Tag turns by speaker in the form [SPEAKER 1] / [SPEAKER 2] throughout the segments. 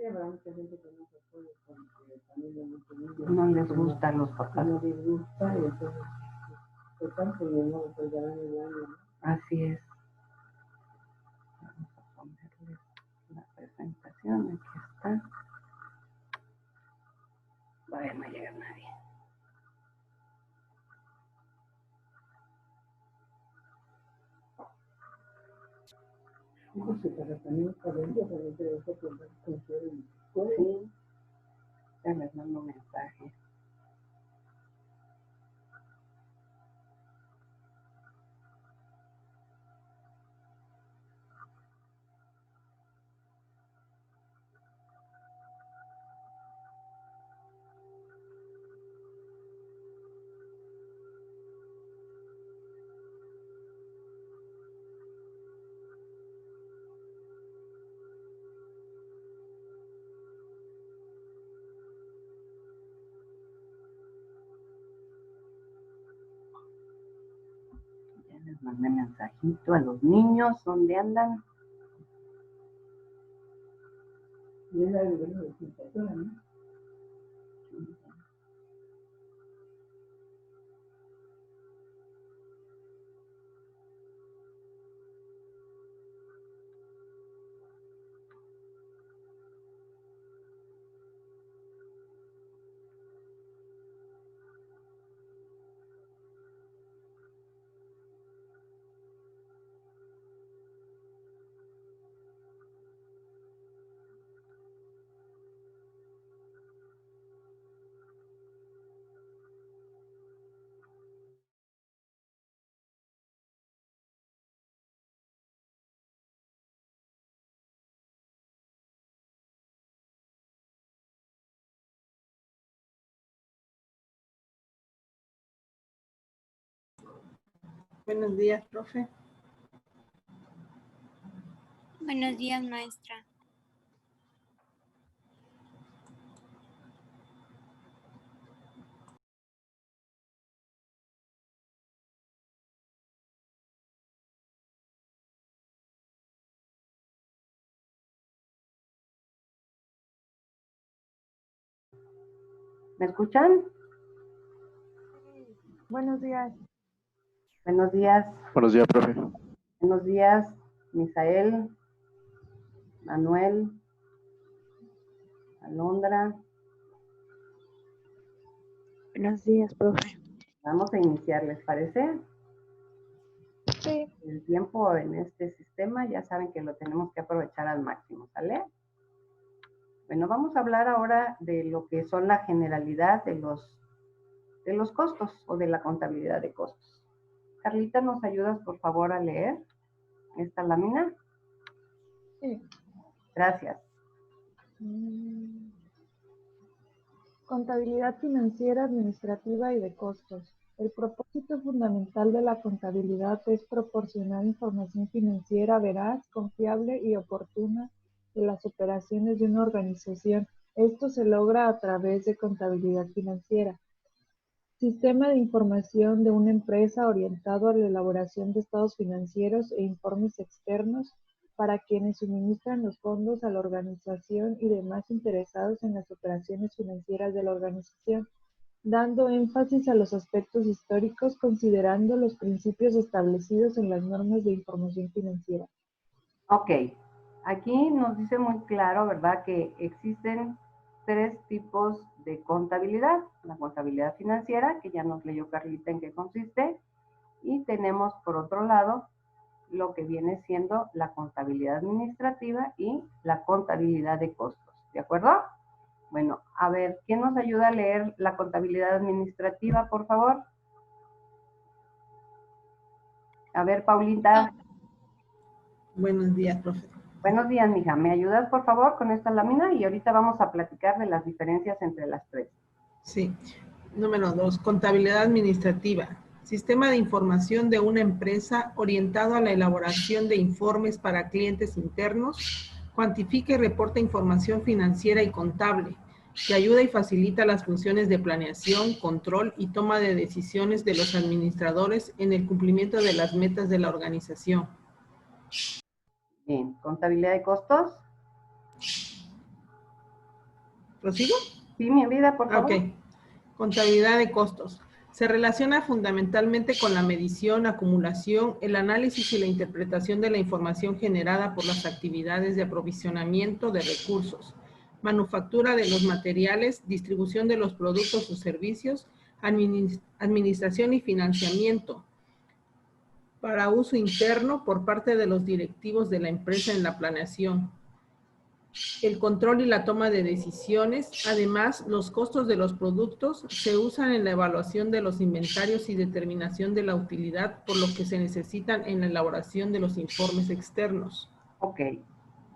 [SPEAKER 1] habrá mucha gente que no se puede porque también hay muchos niños
[SPEAKER 2] no les gustan los papás.
[SPEAKER 1] no les gusta y entonces se están pidiendo pues ya en el año, ¿no?
[SPEAKER 2] Así es. Vamos a ponerles la presentación, aquí está. Vaya, no llega nadie.
[SPEAKER 1] No sé, pero también cabello, pero creo que funciona.
[SPEAKER 2] Sí, ya les mando un mensaje. Ya les mandé mensajito a los niños, ¿dónde andan?
[SPEAKER 1] Y es la de sensación, ¿no?
[SPEAKER 3] Buenos días, profe.
[SPEAKER 4] Buenos días, maestra.
[SPEAKER 2] ¿Me escuchan?
[SPEAKER 5] Buenos días.
[SPEAKER 2] Buenos días.
[SPEAKER 6] Buenos días, profe.
[SPEAKER 2] Buenos días, Misael, Manuel, Alondra.
[SPEAKER 5] Buenos días, profe.
[SPEAKER 2] Vamos a iniciar, ¿les parece?
[SPEAKER 5] Sí.
[SPEAKER 2] El tiempo en este sistema ya saben que lo tenemos que aprovechar al máximo, ¿sale? Bueno, vamos a hablar ahora de lo que son la generalidad de los costos o de la contabilidad de costos. Carlita, ¿nos ayudas por favor a leer esta lámina?
[SPEAKER 5] Sí.
[SPEAKER 2] Gracias.
[SPEAKER 5] Contabilidad financiera, administrativa y de costos. El propósito fundamental de la contabilidad es proporcionar información financiera veraz, confiable y oportuna de las operaciones de una organización. Esto se logra a través de contabilidad financiera. Sistema de información de una empresa orientado a la elaboración de estados financieros e informes externos para quienes suministran los fondos a la organización y demás interesados en las operaciones financieras de la organización, dando énfasis a los aspectos históricos considerando los principios establecidos en las normas de información financiera.
[SPEAKER 2] Ok, aquí nos dice muy claro, ¿verdad?, que existen 3 tipos de contabilidad. La contabilidad financiera, que ya nos leyó Carlita en qué consiste, y tenemos por otro lado lo que viene siendo la contabilidad administrativa y la contabilidad de costos, ¿de acuerdo? Bueno, a ver, ¿quién nos ayuda a leer la contabilidad administrativa, por favor? A ver, Paulita.
[SPEAKER 3] Buenos días, profe.
[SPEAKER 2] Buenos días, mija. ¿Me ayudas, por favor, con esta lámina? Y ahorita vamos a platicar de las diferencias entre las 3.
[SPEAKER 3] Sí. Número 2, contabilidad administrativa. Sistema de información de una empresa orientado a la elaboración de informes para clientes internos, cuantifica y reporta información financiera y contable, que ayuda y facilita las funciones de planeación, control y toma de decisiones de los administradores en el cumplimiento de las metas de la organización.
[SPEAKER 2] Bien, contabilidad de costos.
[SPEAKER 3] ¿Prosigo?
[SPEAKER 2] Sí, mi vida, por favor.
[SPEAKER 3] Ok. Contabilidad de costos. Se relaciona fundamentalmente con la medición, acumulación, el análisis y la interpretación de la información generada por las actividades de aprovisionamiento de recursos, manufactura de los materiales, distribución de los productos o servicios, administración y financiamiento para uso interno por parte de los directivos de la empresa en la planeación, el control y la toma de decisiones. Además, los costos de los productos se usan en la evaluación de los inventarios y determinación de la utilidad, por lo que se necesitan en la elaboración de los informes externos.
[SPEAKER 2] Ok.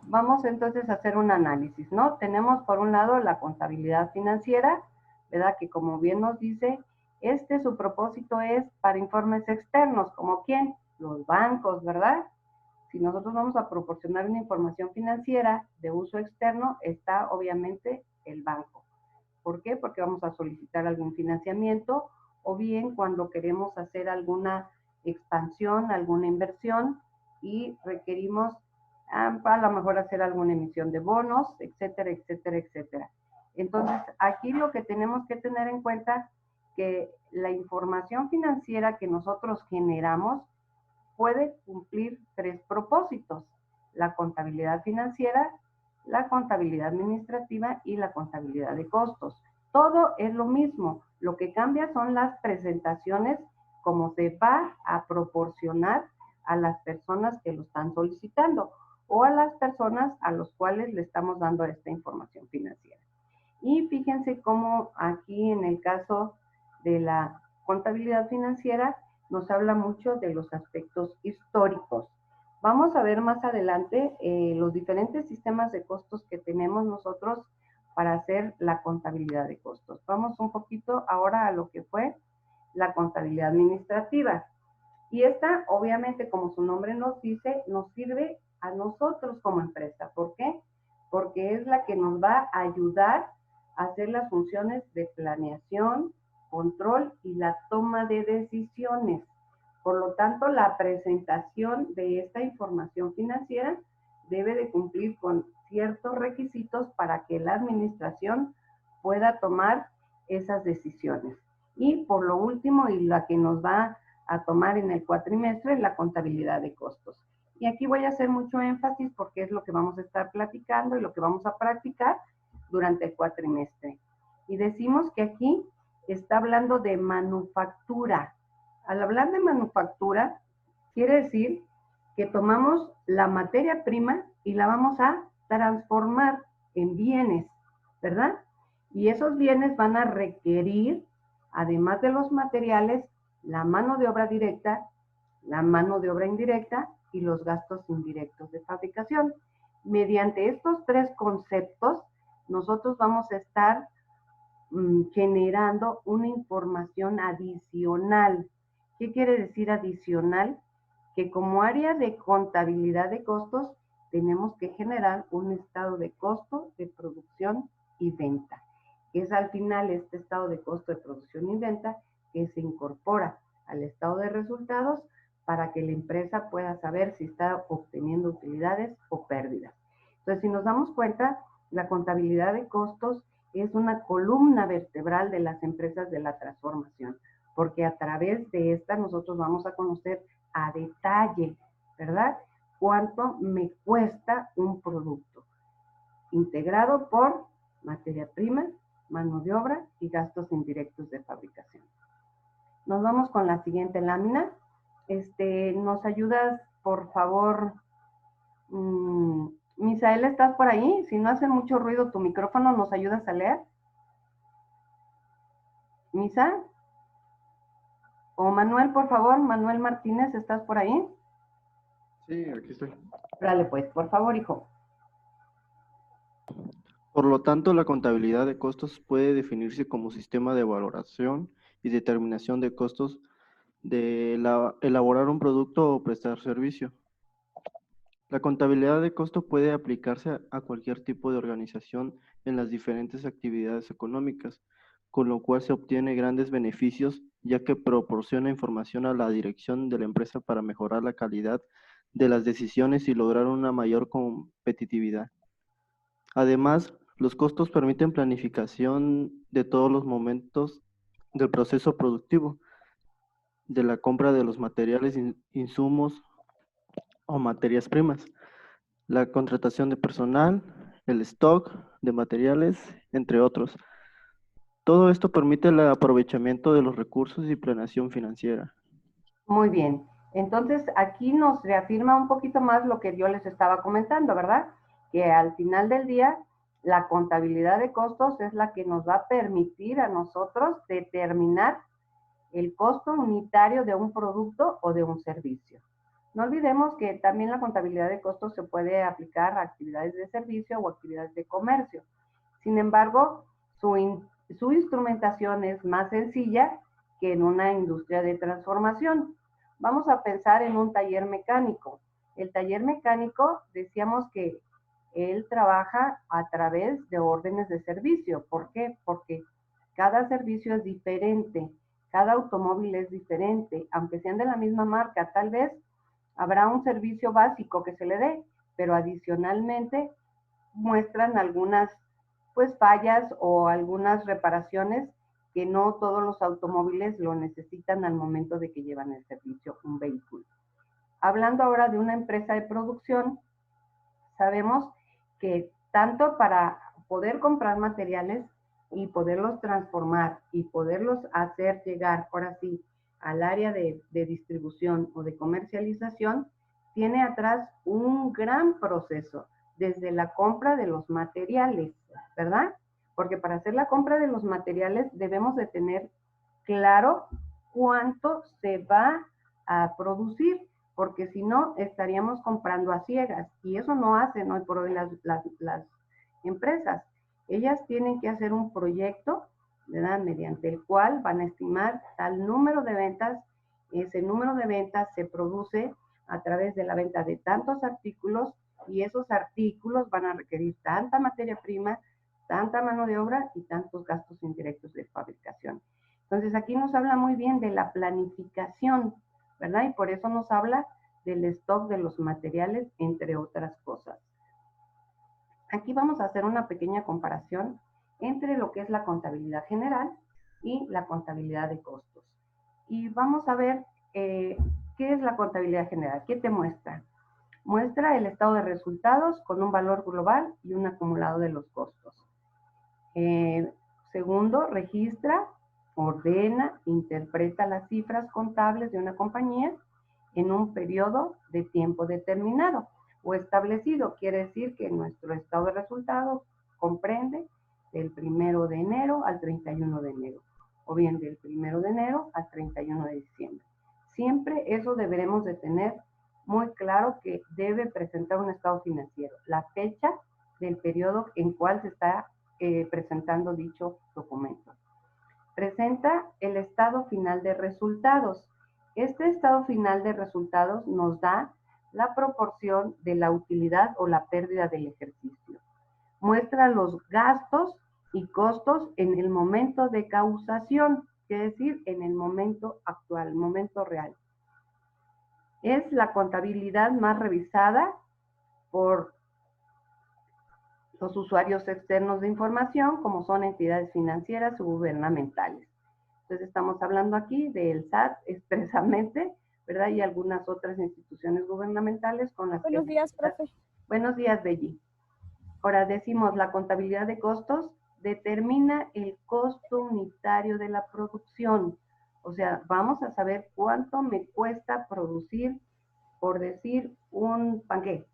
[SPEAKER 2] Vamos entonces a hacer un análisis, ¿no? Tenemos por un lado la contabilidad financiera, ¿verdad? Que como bien nos dice, su propósito es para informes externos, ¿como quién? Los bancos, ¿verdad? Si nosotros vamos a proporcionar una información financiera de uso externo, está obviamente el banco. ¿Por qué? Porque vamos a solicitar algún financiamiento o bien cuando queremos hacer alguna expansión, alguna inversión y requerimos a lo mejor hacer alguna emisión de bonos, etcétera, etcétera, etcétera. Entonces, aquí lo que tenemos que tener en cuenta que la información financiera que nosotros generamos puede cumplir 3 propósitos: la contabilidad financiera, la contabilidad administrativa y la contabilidad de costos. Todo es lo mismo, lo que cambia son las presentaciones, como se va a proporcionar a las personas que lo están solicitando o a las personas a los cuales le estamos dando esta información financiera. Y fíjense cómo aquí en el caso de la contabilidad financiera nos habla mucho de los aspectos históricos. Vamos a ver más adelante los diferentes sistemas de costos que tenemos nosotros para hacer la contabilidad de costos. Vamos un poquito ahora a lo que fue la contabilidad administrativa. Y esta, obviamente, como su nombre nos dice, nos sirve a nosotros como empresa. ¿Por qué? Porque es la que nos va a ayudar a hacer las funciones de planeación, control y la toma de decisiones. Por lo tanto, la presentación de esta información financiera debe de cumplir con ciertos requisitos para que la administración pueda tomar esas decisiones. Y por lo último, y la que nos va a tomar en el cuatrimestre, es la contabilidad de costos. Y aquí voy a hacer mucho énfasis porque es lo que vamos a estar platicando y lo que vamos a practicar durante el cuatrimestre. Y decimos que aquí está hablando de manufactura. Al hablar de manufactura, quiere decir que tomamos la materia prima y la vamos a transformar en bienes, ¿verdad? Y esos bienes van a requerir, además de los materiales, la mano de obra directa, la mano de obra indirecta y los gastos indirectos de fabricación. Mediante estos 3 conceptos, nosotros vamos a estar generando una información adicional. ¿Qué quiere decir adicional? Que como área de contabilidad de costos, tenemos que generar un estado de costo de producción y venta. Es al final este estado de costo de producción y venta que se incorpora al estado de resultados para que la empresa pueda saber si está obteniendo utilidades o pérdidas. Entonces, si nos damos cuenta, la contabilidad de costos es una columna vertebral de las empresas de la transformación, porque a través de esta nosotros vamos a conocer a detalle, ¿verdad? Cuánto me cuesta un producto, integrado por materia prima, mano de obra y gastos indirectos de fabricación. Nos vamos con la siguiente lámina. ¿Nos ayudas, por favor? Misael, ¿estás por ahí? Si no hace mucho ruido tu micrófono, ¿nos ayudas a leer? ¿Misa? O Manuel, por favor. Manuel Martínez, ¿estás por ahí?
[SPEAKER 6] Sí, aquí estoy.
[SPEAKER 2] Dale pues, por favor, hijo.
[SPEAKER 6] Por lo tanto, la contabilidad de costos puede definirse como sistema de valoración y determinación de costos de elaborar un producto o prestar servicio. La contabilidad de costo puede aplicarse a cualquier tipo de organización en las diferentes actividades económicas, con lo cual se obtiene grandes beneficios, ya que proporciona información a la dirección de la empresa para mejorar la calidad de las decisiones y lograr una mayor competitividad. Además, Los costos permiten planificación de todos los momentos del proceso productivo, de la compra de los materiales, insumos o materias primas, la contratación de personal, el stock de materiales, entre otros. Todo esto permite el aprovechamiento de los recursos y planeación financiera.
[SPEAKER 2] Muy bien. Entonces, aquí nos reafirma un poquito más lo que yo les estaba comentando, ¿verdad? Que al final del día, la contabilidad de costos es la que nos va a permitir a nosotros determinar el costo unitario de un producto o de un servicio. No olvidemos que también la contabilidad de costos se puede aplicar a actividades de servicio o actividades de comercio. Sin embargo, su instrumentación es más sencilla que en una industria de transformación. Vamos a pensar en un taller mecánico. El taller mecánico, decíamos que él trabaja a través de órdenes de servicio. ¿Por qué? Porque cada servicio es diferente, cada automóvil es diferente, aunque sean de la misma marca, tal vez habrá un servicio básico que se le dé, pero adicionalmente muestran algunas fallas o algunas reparaciones que no todos los automóviles lo necesitan al momento de que llevan el servicio un vehículo. Hablando ahora de una empresa de producción, sabemos que tanto para poder comprar materiales y poderlos transformar y poderlos hacer llegar, ahora sí, al área de distribución o de comercialización, tiene atrás un gran proceso, desde la compra de los materiales, ¿verdad? Porque para hacer la compra de los materiales debemos de tener claro cuánto se va a producir, porque si no estaríamos comprando a ciegas y eso no hacen hoy por hoy las empresas. Ellas tienen que hacer un proyecto, ¿verdad?, mediante el cual van a estimar tal número de ventas. Ese número de ventas se produce a través de la venta de tantos artículos y esos artículos van a requerir tanta materia prima, tanta mano de obra y tantos gastos indirectos de fabricación. Entonces aquí nos habla muy bien de la planificación, ¿verdad? Y por eso nos habla del stock de los materiales, entre otras cosas. Aquí vamos a hacer una pequeña comparación entre lo que es la contabilidad general y la contabilidad de costos. Y vamos a ver qué es la contabilidad general. ¿Qué te muestra? Muestra el estado de resultados con un valor global y un acumulado de los costos. Segundo, registra, ordena, interpreta las cifras contables de una compañía en un periodo de tiempo determinado o establecido. Quiere decir que nuestro estado de resultados comprende del 1 de enero al 31 de enero, o bien del 1 de enero al 31 de diciembre. Siempre eso deberemos de tener muy claro, que debe presentar un estado financiero, la fecha del periodo en cual se está presentando dicho documento. Presenta el estado final de resultados. Este estado final de resultados nos da la proporción de la utilidad o la pérdida del ejercicio. Muestra los gastos y costos en el momento de causación, es decir, en el momento actual, momento real. Es la contabilidad más revisada por los usuarios externos de información, como son entidades financieras o gubernamentales. Entonces estamos hablando aquí del SAT expresamente, ¿verdad? Y algunas otras instituciones gubernamentales con las
[SPEAKER 7] Buenos días, profe.
[SPEAKER 2] Buenos días, Belli. Ahora decimos, la contabilidad de costos determina el costo unitario de la producción. O sea, vamos a saber cuánto me cuesta producir, por decir, un panqué,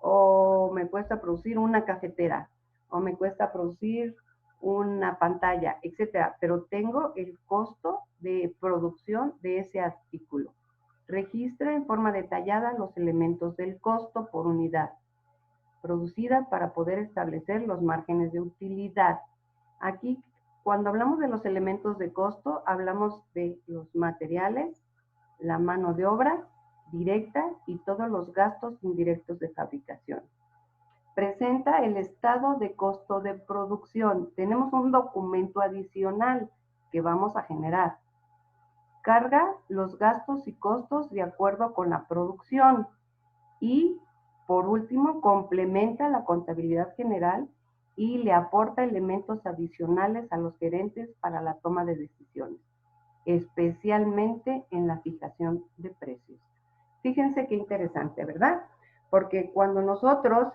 [SPEAKER 2] o me cuesta producir una cafetera, o me cuesta producir una pantalla, etcétera. Pero tengo el costo de producción de ese artículo. Registra en forma detallada los elementos del costo por unidad producida para poder establecer los márgenes de utilidad. Aquí, cuando hablamos de los elementos de costo, hablamos de los materiales, la mano de obra directa y todos los gastos indirectos de fabricación. Presenta el estado de costo de producción. Tenemos un documento adicional que vamos a generar. Carga los gastos y costos de acuerdo con la producción. Y, por último, complementa la contabilidad general y le aporta elementos adicionales a los gerentes para la toma de decisiones, especialmente en la fijación de precios. Fíjense qué interesante, ¿verdad? Porque cuando nosotros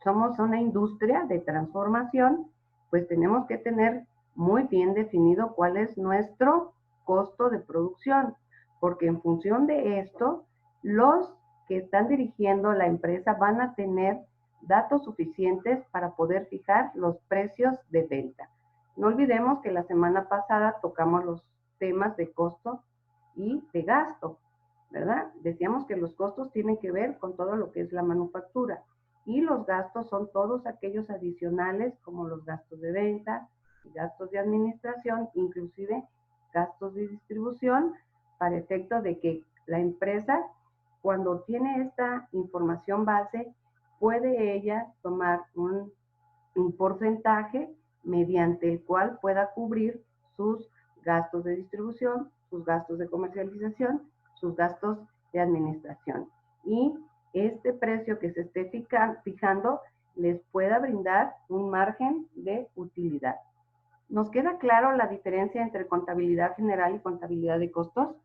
[SPEAKER 2] somos una industria de transformación, pues tenemos que tener muy bien definido cuál es nuestro costo de producción, porque en función de esto, los que están dirigiendo la empresa van a tener datos suficientes para poder fijar los precios de venta. No olvidemos que la semana pasada tocamos los temas de costo y de gasto, ¿verdad? Decíamos que los costos tienen que ver con todo lo que es la manufactura y los gastos son todos aquellos adicionales como los gastos de venta, gastos de administración, inclusive gastos de distribución, para efecto de que la empresa, cuando tiene esta información base, puede ella tomar un porcentaje mediante el cual pueda cubrir sus gastos de distribución, sus gastos de comercialización, sus gastos de administración. Y este precio que se esté fijando les pueda brindar un margen de utilidad. ¿Nos queda claro la diferencia entre contabilidad general y contabilidad de costos?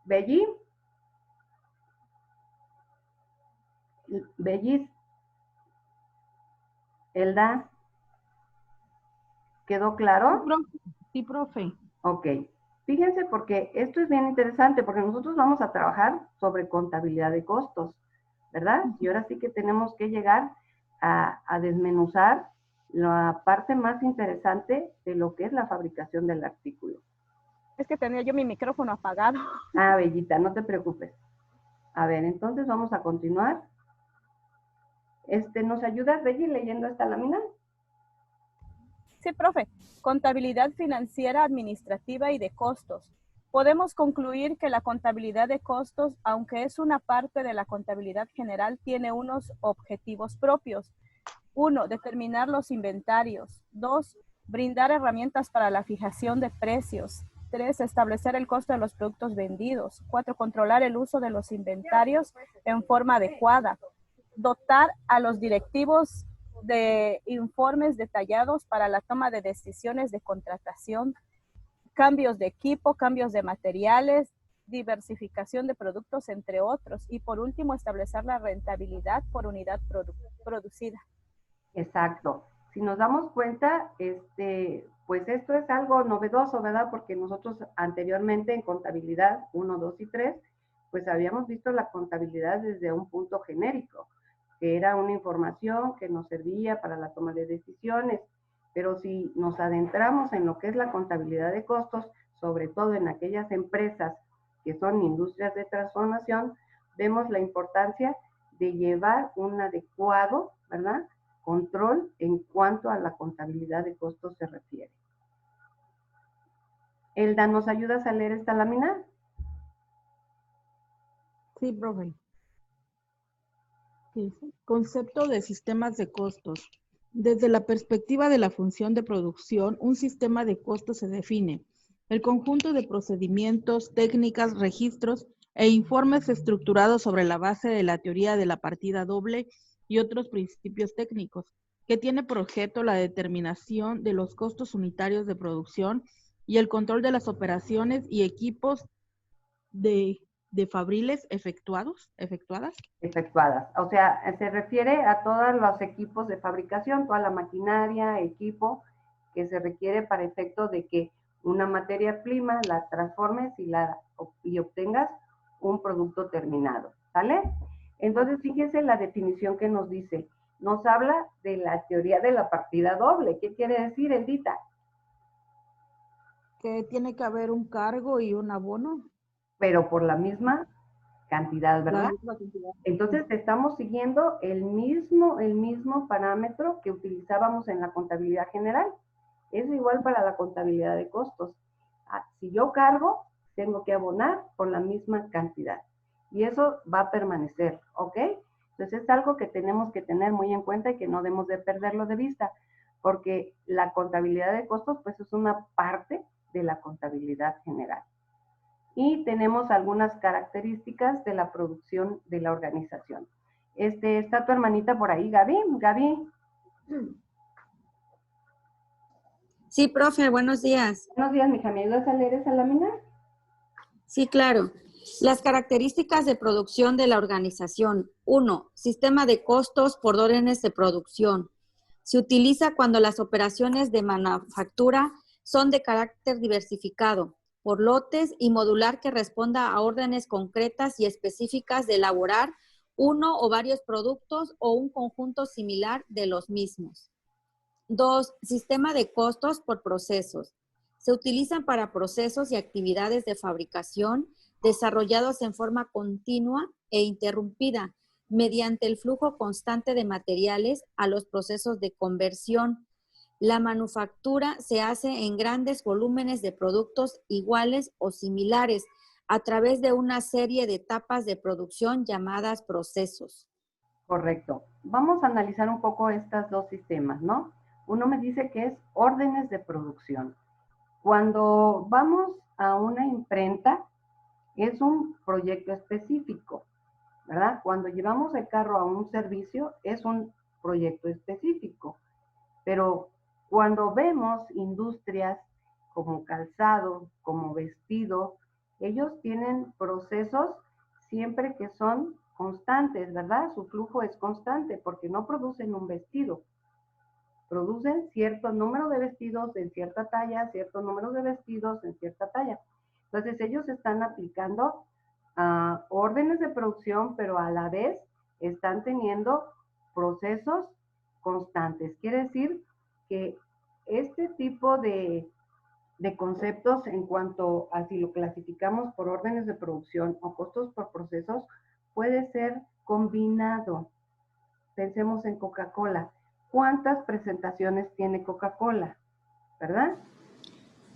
[SPEAKER 2] ¿Belli? ¿Bellis? ¿Elda? ¿Quedó claro?
[SPEAKER 3] Sí, profe.
[SPEAKER 2] Ok. Fíjense porque esto es bien interesante porque nosotros vamos a trabajar sobre contabilidad de costos, ¿verdad? Y ahora sí que tenemos que llegar a desmenuzar la parte más interesante de lo que es la fabricación del artículo.
[SPEAKER 7] Es que tenía yo mi micrófono apagado.
[SPEAKER 2] Ah, Bellita, no te preocupes. A ver, entonces vamos a continuar. ¿Nos ayudas, Belli, leyendo esta lámina?
[SPEAKER 7] Sí, profe. Contabilidad financiera, administrativa y de costos. Podemos concluir que la contabilidad de costos, aunque es una parte de la contabilidad general, tiene unos objetivos propios. 1. Determinar los inventarios. 2. Brindar herramientas para la fijación de precios. 3. Establecer el costo de los productos vendidos. 4. Controlar el uso de los inventarios en forma adecuada. Dotar a los directivos de informes detallados para la toma de decisiones de contratación, cambios de equipo, cambios de materiales, diversificación de productos, entre otros. Y por último, establecer la rentabilidad por unidad producida.
[SPEAKER 2] Exacto. Si nos damos cuenta, pues esto es algo novedoso, ¿verdad? Porque nosotros anteriormente en contabilidad 1, 2 y 3, pues habíamos visto la contabilidad desde un punto genérico, que era una información que nos servía para la toma de decisiones. Pero si nos adentramos en lo que es la contabilidad de costos, sobre todo en aquellas empresas que son industrias de transformación, vemos la importancia de llevar un adecuado, ¿verdad?, control en cuanto a la contabilidad de costos se refiere. Elda, ¿nos ayudas a leer esta lámina?
[SPEAKER 3] Sí, profe. Concepto de sistemas de costos. Desde la perspectiva de la función de producción, un sistema de costos se define. El conjunto de procedimientos, técnicas, registros e informes estructurados sobre la base de la teoría de la partida doble y otros principios técnicos, que tiene por objeto la determinación de los costos unitarios de producción y el control de las operaciones y equipos de fabriles efectuadas.
[SPEAKER 2] Efectuadas. O sea, se refiere a todos los equipos de fabricación, toda la maquinaria, equipo que se requiere para efecto de que una materia prima la transformes y obtengas un producto terminado, ¿sale? Entonces, fíjense la definición que nos dice. Nos habla de la teoría de la partida doble. ¿Qué quiere decir, Eldita?
[SPEAKER 3] Que tiene que haber un cargo y un abono.
[SPEAKER 2] Pero por la misma cantidad, ¿verdad? Entonces estamos siguiendo el mismo parámetro que utilizábamos en la contabilidad general. Es igual para la contabilidad de costos. Si yo cargo, tengo que abonar por la misma cantidad. Y eso va a permanecer, ¿ok? Entonces es algo que tenemos que tener muy en cuenta y que no debemos de perderlo de vista, porque la contabilidad de costos, pues es una parte de la contabilidad general. Y tenemos algunas características de la producción de la organización. Está tu hermanita por ahí, Gaby. Gaby,
[SPEAKER 8] Sí, profe, buenos días.
[SPEAKER 2] Buenos días, mija. ¿Me ayudas a leer esa lámina?
[SPEAKER 8] Sí, claro. Las características de producción de la organización. 1. Sistema de costos por órdenes de producción. Se utiliza cuando las operaciones de manufactura son de carácter diversificado, por lotes y modular que responda a órdenes concretas y específicas de elaborar uno o varios productos o un conjunto similar de los mismos. 2. Sistema de costos por procesos. Se utilizan para procesos y actividades de fabricación desarrollados en forma continua e interrumpida mediante el flujo constante de materiales a los procesos de conversión. La manufactura se hace en grandes volúmenes de productos iguales o similares a través de una serie de etapas de producción llamadas procesos.
[SPEAKER 2] Correcto. Vamos a analizar un poco estos dos sistemas, ¿no? Uno me dice que es órdenes de producción. Cuando vamos a una imprenta, es un proyecto específico, ¿verdad? Cuando llevamos el carro a un servicio, es un proyecto específico. Pero cuando vemos industrias como calzado, como vestido, ellos tienen procesos siempre que son constantes, ¿verdad? Su flujo es constante porque no producen un vestido. Producen cierto número de vestidos en cierta talla, cierto número de vestidos en cierta talla. Entonces ellos están aplicando órdenes de producción, pero a la vez están teniendo procesos constantes. Quiere decir que este tipo de conceptos en cuanto a si lo clasificamos por órdenes de producción o costos por procesos, puede ser combinado. Pensemos en Coca-Cola. ¿Cuántas presentaciones tiene Coca-Cola? ¿Verdad?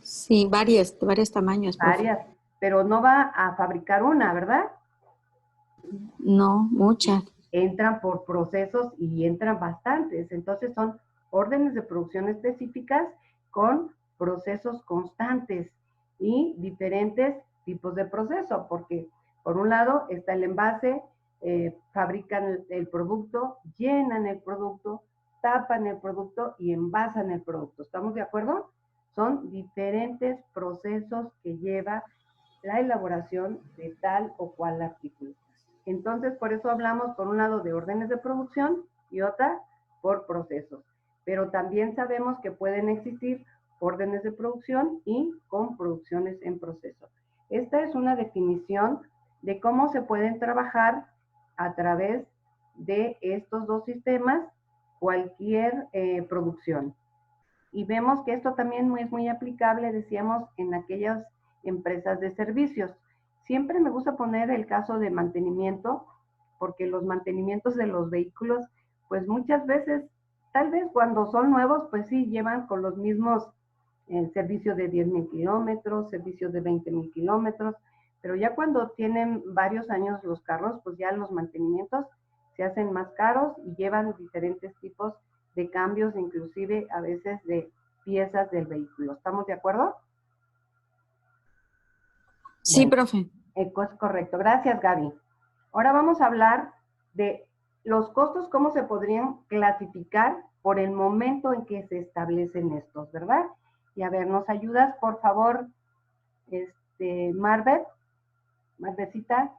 [SPEAKER 8] Sí, varios tamaños, profe.
[SPEAKER 2] Varias, pero no va a fabricar una, ¿verdad?
[SPEAKER 8] No, muchas.
[SPEAKER 2] Entran por procesos y entran bastantes. Entonces son órdenes de producción específicas con procesos constantes y diferentes tipos de proceso, porque por un lado está el envase, fabrican el producto, llenan el producto, tapan el producto y envasan el producto. ¿Estamos de acuerdo? Son diferentes procesos que lleva la elaboración de tal o cual artículo. Entonces, por eso hablamos por un lado de órdenes de producción y otra por procesos. Pero también sabemos que pueden existir órdenes de producción y con producciones en proceso. Esta es una definición de cómo se pueden trabajar a través de estos dos sistemas cualquier producción. Y vemos que esto también es muy aplicable, decíamos, en aquellas empresas de servicios. Siempre me gusta poner el caso de mantenimiento, porque los mantenimientos de los vehículos, pues muchas veces, tal vez cuando son nuevos, pues sí, llevan con los mismos servicios de 10,000 kilómetros, servicios de 20,000 kilómetros, pero ya cuando tienen varios años los carros, pues ya los mantenimientos se hacen más caros y llevan diferentes tipos de cambios, inclusive a veces de piezas del vehículo. ¿Estamos de acuerdo?
[SPEAKER 8] Sí,
[SPEAKER 2] Bueno,
[SPEAKER 8] profe.
[SPEAKER 2] es correcto. Gracias, Gaby. Ahora vamos a hablar de los costos, cómo se podrían clasificar por el momento en que se establecen estos, ¿verdad? Y a ver, ¿nos ayudas, por favor, Marvecita?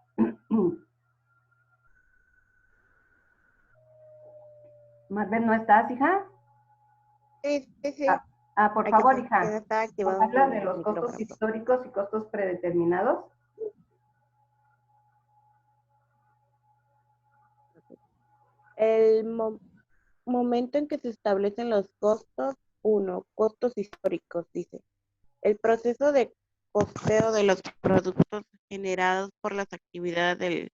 [SPEAKER 2] Marvet, ¿no estás, hija?
[SPEAKER 9] Sí.
[SPEAKER 2] Por
[SPEAKER 9] Aquí
[SPEAKER 2] favor,
[SPEAKER 9] está,
[SPEAKER 2] hija.
[SPEAKER 9] ya está
[SPEAKER 2] ¿Nos
[SPEAKER 9] activado
[SPEAKER 2] hablas
[SPEAKER 9] mi
[SPEAKER 2] de los
[SPEAKER 9] micrófono.
[SPEAKER 2] costos históricos y costos predeterminados?
[SPEAKER 9] El momento en que se establecen los costos, 1. Costos históricos, dice. El proceso de costeo de los productos generados por las actividades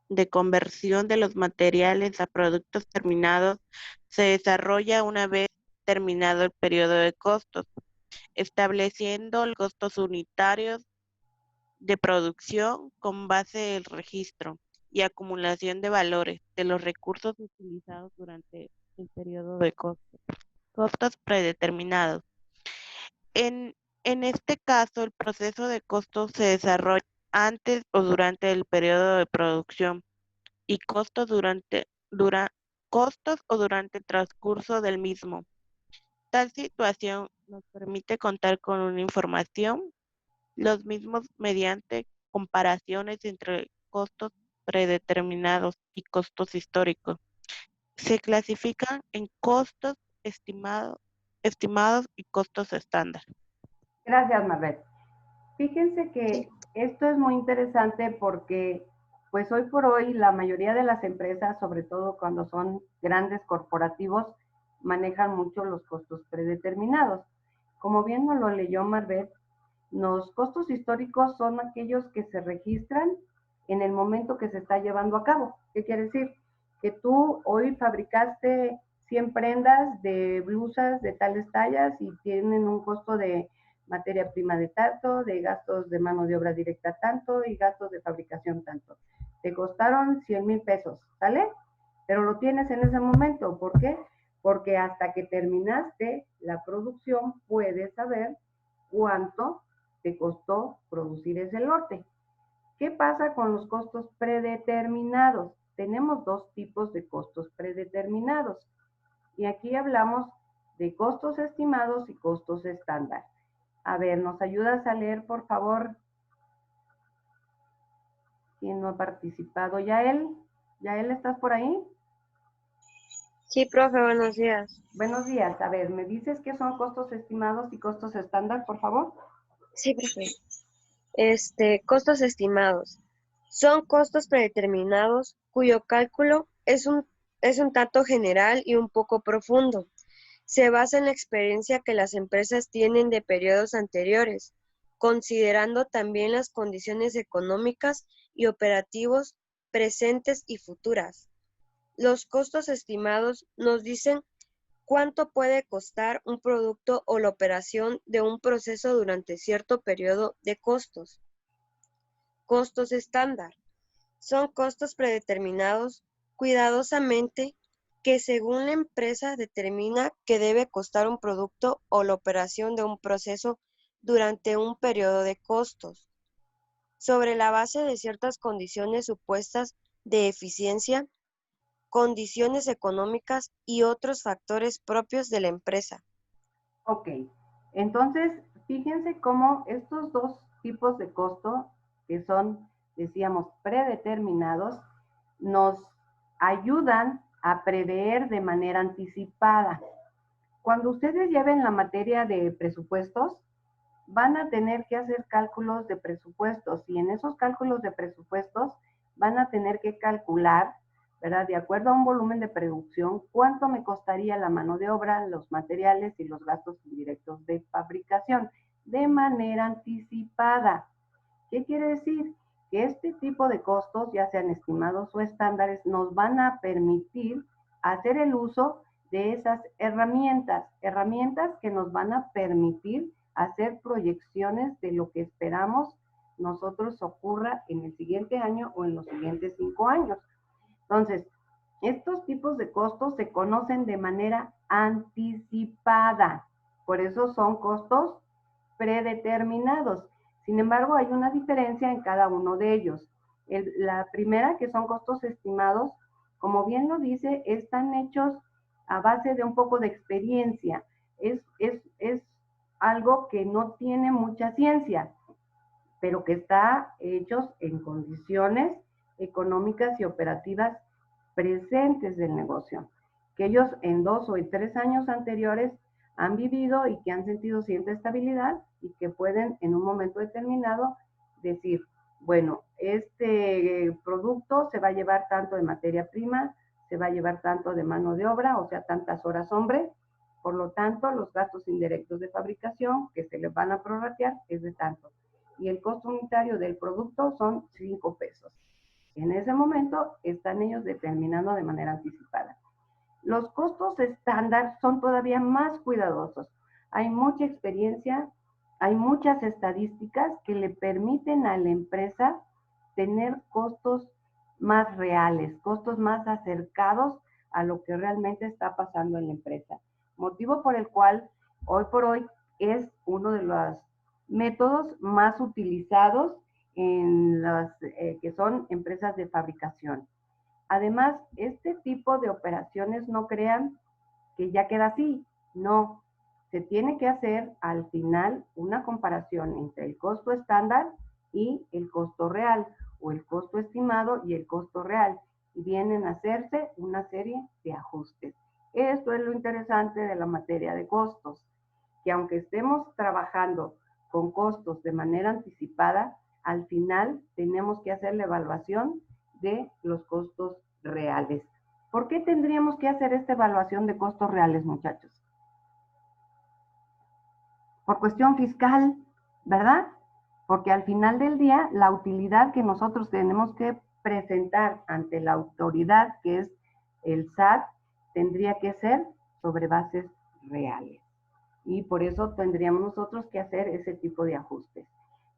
[SPEAKER 9] de conversión de los materiales a productos terminados se desarrolla una vez terminado el periodo de costos, estableciendo los costos unitarios de producción con base en el registro y acumulación de valores de los recursos utilizados durante el periodo de costos. Costos predeterminados. En este caso, el proceso de costos se desarrolla antes o durante el periodo de producción y costos o durante el transcurso del mismo. Tal situación nos permite contar con una información, los mismos mediante comparaciones entre costos predeterminados y costos históricos. Se clasifican en costos estimados y costos estándar.
[SPEAKER 2] Gracias, Marbet. Fíjense que esto es muy interesante porque, pues hoy por hoy, la mayoría de las empresas, sobre todo cuando son grandes corporativos, manejan mucho los costos predeterminados. Como bien nos lo leyó Marbet, los costos históricos son aquellos que se registran en el momento que se está llevando a cabo. ¿Qué quiere decir? Que tú hoy fabricaste 100 prendas de blusas de tales tallas y tienen un costo de materia prima de tanto, de gastos de mano de obra directa tanto y gastos de fabricación tanto. Te costaron 100,000 pesos, ¿sale? Pero lo tienes en ese momento. ¿Por qué? Porque hasta que terminaste la producción puedes saber cuánto te costó producir ese lote. ¿Qué pasa con los costos predeterminados? Tenemos dos tipos de costos predeterminados. Y aquí hablamos de costos estimados y costos estándar. A ver, ¿nos ayudas a leer, por favor? ¿Quién no ha participado? ¿Yael? ¿Yael, estás por ahí?
[SPEAKER 10] Sí, profe, buenos días.
[SPEAKER 2] Buenos días. A ver, ¿me dices qué son costos estimados y costos estándar, por favor?
[SPEAKER 10] Sí, profe. Costos estimados. Son costos predeterminados cuyo cálculo es un tanto general y un poco profundo. Se basa en la experiencia que las empresas tienen de periodos anteriores, considerando también las condiciones económicas y operativos presentes y futuras. Los costos estimados nos dicen cuánto puede costar un producto o la operación de un proceso durante cierto periodo de costos. Costos estándar. Son costos predeterminados cuidadosamente que según la empresa determina que debe costar un producto o la operación de un proceso durante un periodo de costos, sobre la base de ciertas condiciones supuestas de eficiencia, condiciones económicas y otros factores propios de la empresa.
[SPEAKER 2] Ok, entonces fíjense cómo estos dos tipos de costo, que son, decíamos, predeterminados, nos ayudan a prever de manera anticipada. Cuando ustedes lleven la materia de presupuestos, van a tener que hacer cálculos de presupuestos y en esos cálculos de presupuestos van a tener que calcular, ¿verdad? De acuerdo a un volumen de producción, cuánto me costaría la mano de obra, los materiales y los gastos indirectos de fabricación de manera anticipada. ¿Qué quiere decir? Que este tipo de costos, ya sean estimados o estándares, nos van a permitir hacer el uso de esas herramientas que nos van a permitir hacer proyecciones de lo que esperamos nosotros ocurra en el siguiente año o en los siguientes 5 años. Entonces, estos tipos de costos se conocen de manera anticipada. Por eso son costos predeterminados. Sin embargo, hay una diferencia en cada uno de ellos. La primera, que son costos estimados, como bien lo dice, están hechos a base de un poco de experiencia. Es algo que no tiene mucha ciencia, pero que está hechos en condiciones económicas y operativas presentes del negocio, que ellos en 2 o 3 años anteriores han vivido y que han sentido cierta estabilidad y que pueden en un momento determinado decir, bueno, este producto se va a llevar tanto de materia prima, se va a llevar tanto de mano de obra, o sea, tantas horas hombre, por lo tanto, los gastos indirectos de fabricación que se les van a prorratear es de tanto. Y el costo unitario del producto son 5 pesos. En ese momento están ellos determinando de manera anticipada. Los costos estándar son todavía más cuidadosos. Hay mucha experiencia, hay muchas estadísticas que le permiten a la empresa tener costos más reales, costos más acercados a lo que realmente está pasando en la empresa. Motivo por el cual hoy por hoy es uno de los métodos más utilizados en las que son empresas de fabricación. Además, este tipo de operaciones no crean que ya queda así, no. Se tiene que hacer al final una comparación entre el costo estándar y el costo real, o el costo estimado y el costo real, y vienen a hacerse una serie de ajustes. Esto es lo interesante de la materia de costos, que aunque estemos trabajando con costos de manera anticipada, al final tenemos que hacer la evaluación de los costos reales. ¿Por qué tendríamos que hacer esta evaluación de costos reales, muchachos? Por cuestión fiscal, ¿verdad? Porque al final del día, la utilidad que nosotros tenemos que presentar ante la autoridad, que es el SAT, tendría que ser sobre bases reales. Y por eso tendríamos nosotros que hacer ese tipo de ajustes.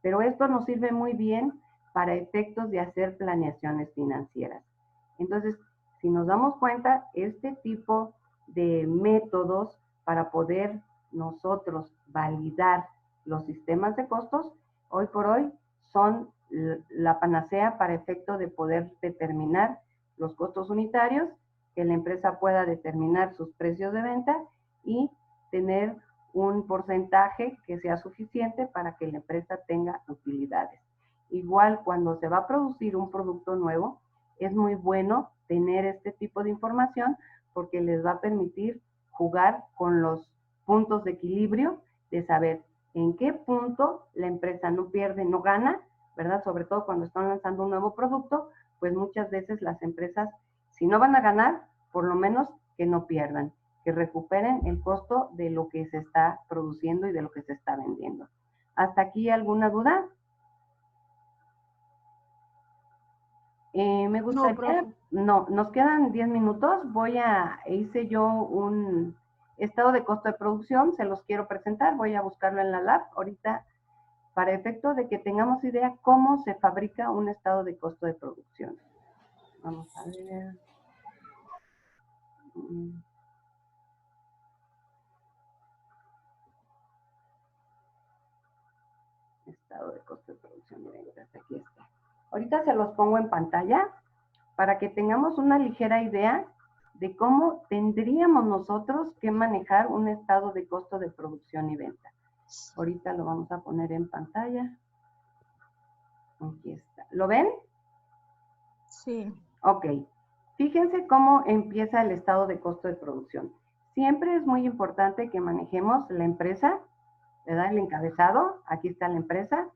[SPEAKER 2] Pero esto nos sirve muy bien para efectos de hacer planeaciones financieras. Entonces, si nos damos cuenta, este tipo de métodos para poder nosotros validar los sistemas de costos, hoy por hoy son la panacea para efecto de poder determinar los costos unitarios, que la empresa pueda determinar sus precios de venta y tener un porcentaje que sea suficiente para que la empresa tenga utilidades. Igual cuando se va a producir un producto nuevo, es muy bueno tener este tipo de información porque les va a permitir jugar con los puntos de equilibrio de saber en qué punto la empresa no pierde, no gana, ¿verdad? Sobre todo cuando están lanzando un nuevo producto, pues muchas veces las empresas, si no van a ganar, por lo menos que no pierdan, que recuperen el costo de lo que se está produciendo y de lo que se está vendiendo. ¿Hasta aquí alguna duda? Me gustaría, no, nos quedan 10 minutos, hice yo un estado de costo de producción, se los quiero presentar, voy a buscarlo en la lab ahorita para efecto de que tengamos idea cómo se fabrica un estado de costo de producción. Vamos a ver. Estado de costo de producción y ventas, aquí está. Ahorita se los pongo en pantalla para que tengamos una ligera idea de cómo tendríamos nosotros que manejar un estado de costo de producción y venta. Ahorita lo vamos a poner en pantalla. Aquí está. ¿Lo ven?
[SPEAKER 7] Sí.
[SPEAKER 2] Ok. Fíjense cómo empieza el estado de costo de producción. Siempre es muy importante que manejemos la empresa, ¿verdad? El encabezado, aquí está la empresa.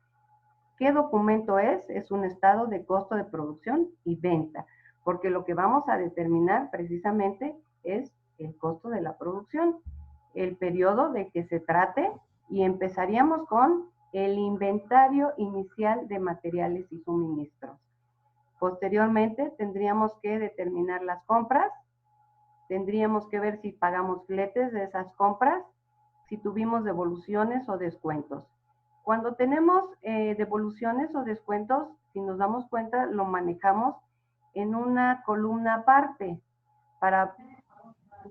[SPEAKER 2] ¿Qué documento es? Es un estado de costo de producción y venta, porque lo que vamos a determinar precisamente es el costo de la producción, el periodo de que se trate, y empezaríamos con el inventario inicial de materiales y suministros. Posteriormente tendríamos que determinar las compras, tendríamos que ver si pagamos fletes de esas compras, si tuvimos devoluciones o descuentos. Cuando tenemos devoluciones o descuentos, si nos damos cuenta, lo manejamos en una columna aparte para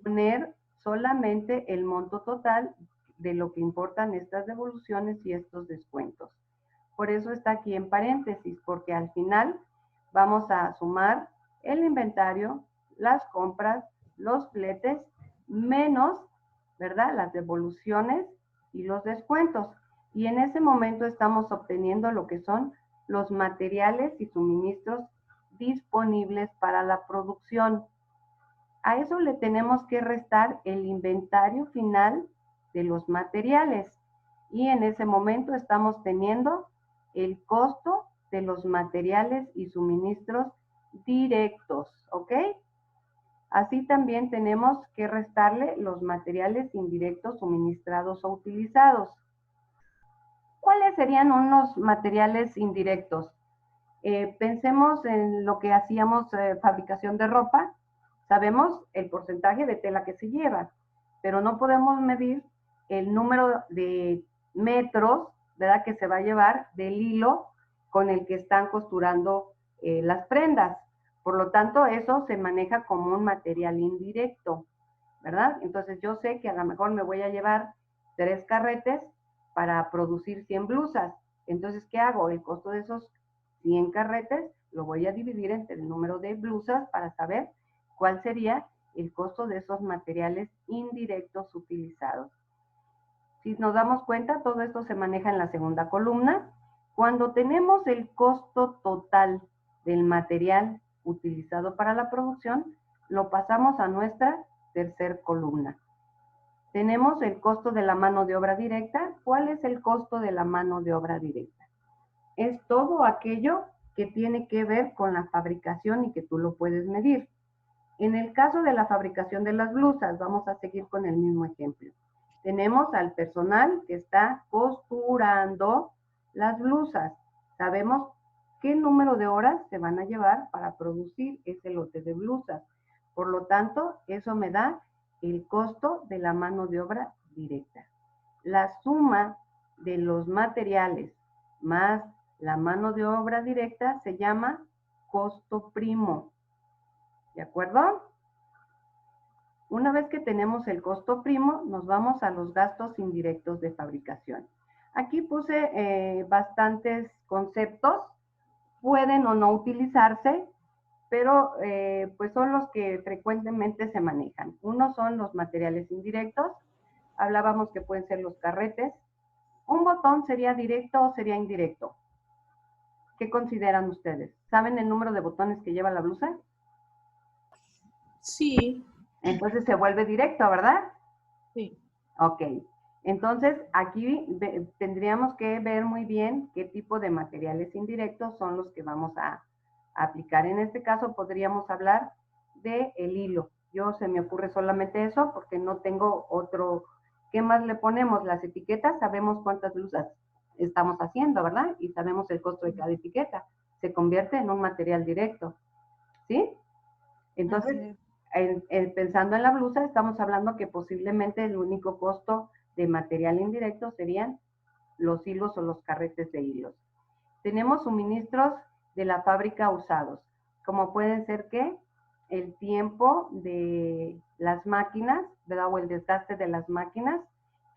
[SPEAKER 2] poner solamente el monto total de lo que importan estas devoluciones y estos descuentos. Por eso está aquí en paréntesis, porque al final vamos a sumar el inventario, las compras, los fletes, menos, ¿verdad?, las devoluciones y los descuentos. Y en ese momento estamos obteniendo lo que son los materiales y suministros disponibles para la producción. A eso le tenemos que restar el inventario final de los materiales. Y en ese momento estamos teniendo el costo de los materiales y suministros directos, ¿ok? Así también tenemos que restarle los materiales indirectos suministrados o utilizados. ¿Cuáles serían unos materiales indirectos? Pensemos en lo que hacíamos fabricación de ropa. Sabemos el porcentaje de tela que se lleva, pero no podemos medir el número de metros, ¿verdad?, que se va a llevar del hilo con el que están costurando las prendas. Por lo tanto, eso se maneja como un material indirecto, ¿verdad? Entonces, yo sé que a lo mejor me voy a llevar 3 carretes para producir 100 blusas. Entonces, ¿qué hago? El costo de esos 100 carretes lo voy a dividir entre el número de blusas para saber cuál sería el costo de esos materiales indirectos utilizados. Si nos damos cuenta, todo esto se maneja en la segunda columna. Cuando tenemos el costo total del material utilizado para la producción, lo pasamos a nuestra tercer columna. Tenemos el costo de la mano de obra directa. ¿Cuál es el costo de la mano de obra directa? Es todo aquello que tiene que ver con la fabricación y que tú lo puedes medir. En el caso de la fabricación de las blusas, vamos a seguir con el mismo ejemplo. Tenemos al personal que está costurando las blusas. Sabemos qué número de horas se van a llevar para producir ese lote de blusas. Por lo tanto, eso me da el costo de la mano de obra directa. La suma de los materiales más la mano de obra directa se llama costo primo. ¿De acuerdo? Una vez que tenemos el costo primo, nos vamos a los gastos indirectos de fabricación. Aquí puse bastantes conceptos, pueden o no utilizarse, pero pues son los que frecuentemente se manejan. Uno son los materiales indirectos, hablábamos que pueden ser los carretes. ¿Un botón sería directo o sería indirecto? ¿Qué consideran ustedes? ¿Saben el número de botones que lleva la blusa?
[SPEAKER 3] Sí.
[SPEAKER 2] Entonces se vuelve directo, ¿verdad?
[SPEAKER 3] Sí.
[SPEAKER 2] Ok. Entonces aquí tendríamos que ver muy bien qué tipo de materiales indirectos son los que vamos a aplicar. En este caso podríamos hablar de el hilo. Yo se me ocurre solamente eso porque no tengo otro. ¿Qué más le ponemos? Las etiquetas, sabemos cuántas blusas estamos haciendo, ¿verdad? Y sabemos el costo de cada etiqueta. Se convierte en un material directo, ¿sí? Entonces, pensando en la blusa, estamos hablando que posiblemente el único costo de material indirecto serían los hilos o los carretes de hilos. Tenemos suministros de la fábrica usados, como pueden ser que el tiempo de las máquinas, ¿verdad? O el desgaste de las máquinas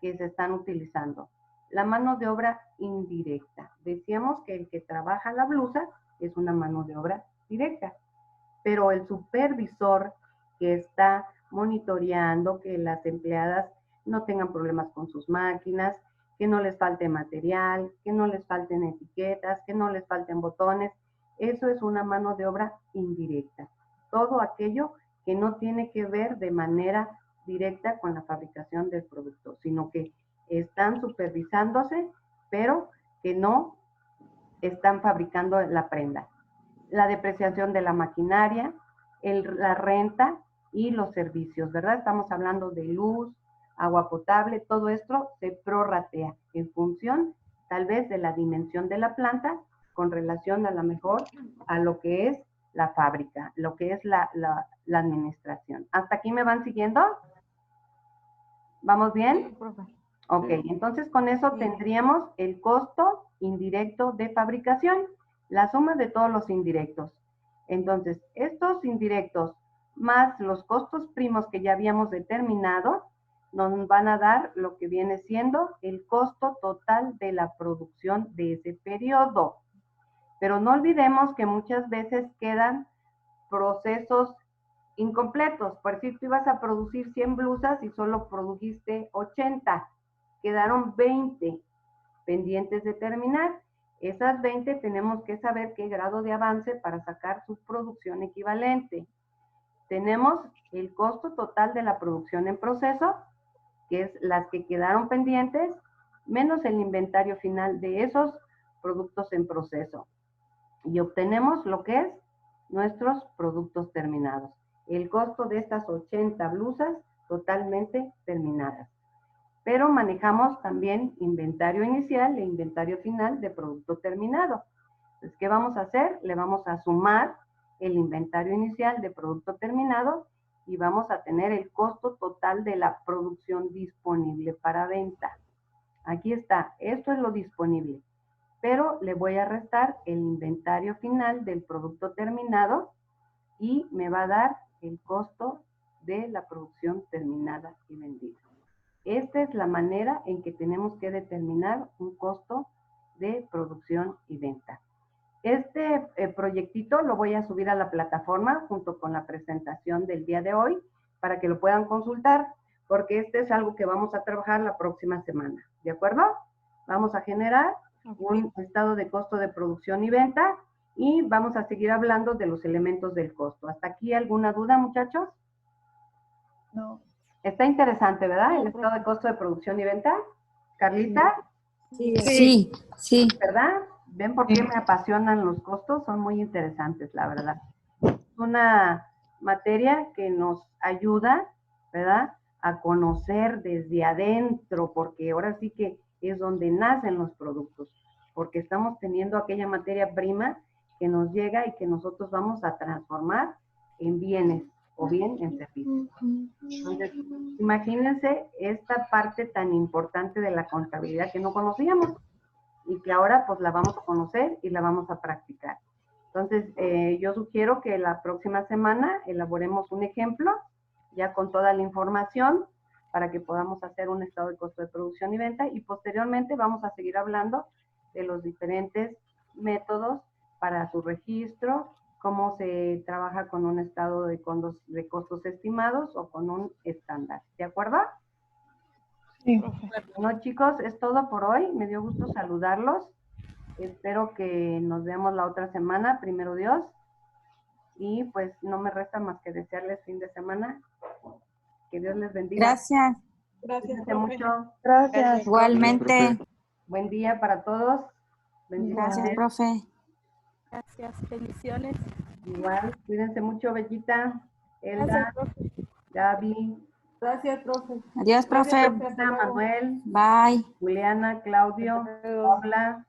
[SPEAKER 2] que se están utilizando. La mano de obra indirecta. Decíamos que el que trabaja la blusa es una mano de obra directa, pero el supervisor que está monitoreando que las empleadas no tengan problemas con sus máquinas, que no les falte material, que no les falten etiquetas, que no les falten botones, eso es una mano de obra indirecta. Todo aquello que no tiene que ver de manera directa con la fabricación del producto, sino que están supervisándose, pero que no están fabricando la prenda. La depreciación de la maquinaria, la renta y los servicios, ¿verdad? Estamos hablando de luz, agua potable, todo esto se prorratea en función tal vez de la dimensión de la planta con relación a lo mejor a lo que es la fábrica, lo que es la administración. ¿Hasta aquí me van siguiendo? ¿Vamos bien?
[SPEAKER 3] Sí, profe.
[SPEAKER 2] Ok, entonces con eso tendríamos el costo indirecto de fabricación, la suma de todos los indirectos. Entonces, estos indirectos más los costos primos que ya habíamos determinado, nos van a dar lo que viene siendo el costo total de la producción de ese periodo. Pero no olvidemos que muchas veces quedan procesos incompletos. Por decir, tú ibas a producir 100 blusas y solo produjiste 80. Quedaron 20 pendientes de terminar. Esas 20 tenemos que saber qué grado de avance para sacar su producción equivalente. Tenemos el costo total de la producción en proceso, que es las que quedaron pendientes, menos el inventario final de esos productos en proceso. Y obtenemos lo que es nuestros productos terminados. El costo de estas 80 blusas totalmente terminadas. Pero manejamos también inventario inicial e inventario final de producto terminado. Entonces, ¿qué vamos a hacer? Le vamos a sumar el inventario inicial de producto terminado y vamos a tener el costo total de la producción disponible para venta. Aquí está, esto es lo disponible, pero le voy a restar el inventario final del producto terminado y me va a dar el costo de la producción terminada y vendida. Esta es la manera en que tenemos que determinar un costo de producción y venta. Este proyectito lo voy a subir a la plataforma junto con la presentación del día de hoy para que lo puedan consultar, porque este es algo que vamos a trabajar la próxima semana, ¿de acuerdo? Vamos a generar un estado de costo de producción y venta y vamos a seguir hablando de los elementos del costo. ¿Hasta aquí alguna duda, muchachos?
[SPEAKER 5] No.
[SPEAKER 2] Está interesante, ¿verdad? El estado de costo de producción y venta. Carlita,
[SPEAKER 8] Sí, sí.
[SPEAKER 2] ¿verdad? ¿Ven por qué me apasionan los costos? Son muy interesantes, la verdad. Es una materia que nos ayuda, ¿verdad? A conocer desde adentro, porque ahora sí que es donde nacen los productos, porque estamos teniendo aquella materia prima que nos llega y que nosotros vamos a transformar en bienes o bien en servicios. Entonces, imagínense esta parte tan importante de la contabilidad que no conocíamos y que ahora pues la vamos a conocer y la vamos a practicar. Entonces, yo sugiero que la próxima semana elaboremos un ejemplo ya con toda la información para que podamos hacer un estado de costo de producción y venta y posteriormente vamos a seguir hablando de los diferentes métodos para su registro, cómo se trabaja con un estado de costos estimados o con un estándar. ¿De acuerdo?
[SPEAKER 5] Sí.
[SPEAKER 2] Bueno, chicos, es todo por hoy. Me dio gusto saludarlos. Espero que nos veamos la otra semana, primero Dios. Y pues no me resta más que desearles fin de semana. Que Dios les bendiga.
[SPEAKER 8] Gracias.
[SPEAKER 2] Cuídense mucho.
[SPEAKER 5] Gracias.
[SPEAKER 8] Igualmente.
[SPEAKER 2] Buen día para todos.
[SPEAKER 8] Gracias,
[SPEAKER 2] Bendiciones.
[SPEAKER 8] profe.
[SPEAKER 7] Gracias, bendiciones.
[SPEAKER 2] Igual, cuídense mucho, Bellita, Elda,
[SPEAKER 7] Gracias, profe.
[SPEAKER 2] Gaby,
[SPEAKER 1] Gracias, profe.
[SPEAKER 8] Adiós, profe.
[SPEAKER 2] Bellita, Manuel,
[SPEAKER 8] Bye.
[SPEAKER 2] Juliana, Claudio, Paula,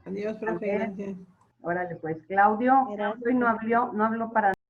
[SPEAKER 3] Adiós, profe,
[SPEAKER 2] Andrés.
[SPEAKER 3] gracias.
[SPEAKER 2] Órale, pues, Claudio,
[SPEAKER 9] Gracias.
[SPEAKER 2] hoy no habló para